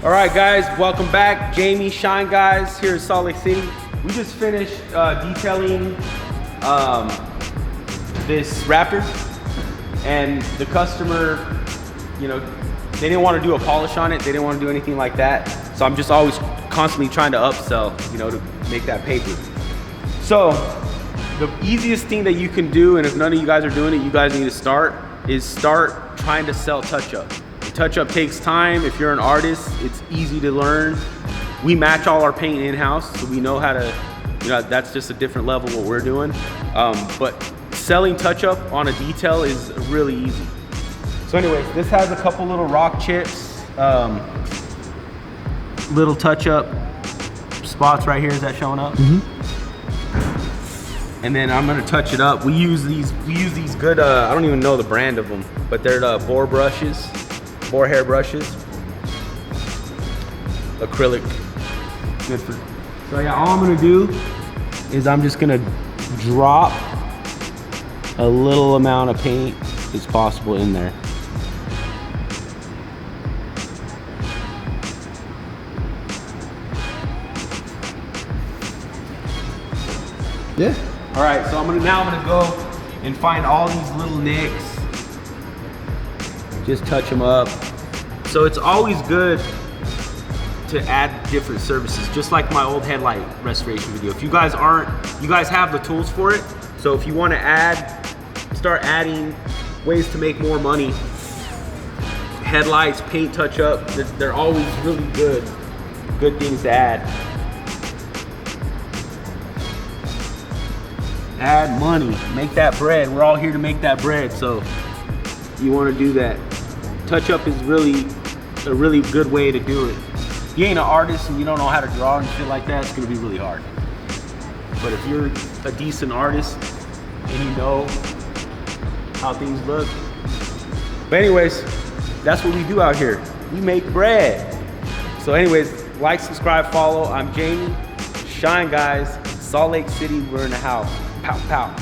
All right, guys, welcome back. Jamie, Shine Guys here in Salt Lake City. We just finished detailing this Raptor, and the customer, you know, they didn't want to do a polish on it. They didn't want to do anything like that. So I'm just always constantly trying to upsell, you know, to make that paper. So the easiest thing that you can do, and if none of you guys are doing it, you guys need to start trying to sell touch-up. Touch-up takes time. If you're an artist, it's easy to learn. We match all our paint in-house, so we know how to, you know, that's just a different level what we're doing. But selling touch-up on a detail is really easy. So anyways, this has a couple little rock chips, little touch-up spots right here. Is that showing up? And then I'm gonna touch it up. We use these good, I don't even know the brand of them, but they're boar hair brushes. Acrylic, good for. So yeah, all I'm gonna do is I'm just gonna drop a little amount of paint as possible in there. Yeah. All right, so I'm gonna go and find all these little nicks. Just touch them up. So it's always good to add different services, just like my old headlight restoration video. If you guys have the tools for it. So if you want to start adding ways to make more money, headlights, paint touch up, they're always really good things to add. Add money, make that bread. We're all here to make that bread, so you want to do that. Touch up is a really good way to do it. If you ain't an artist and you don't know how to draw and shit like that, it's gonna be really hard. But if you're a decent artist and you know how things look. But anyways, that's what we do out here. We make bread. So anyways, like, subscribe, follow. I'm Jamie. Shine Guys, Salt Lake City, we're in the house. Pow, pow.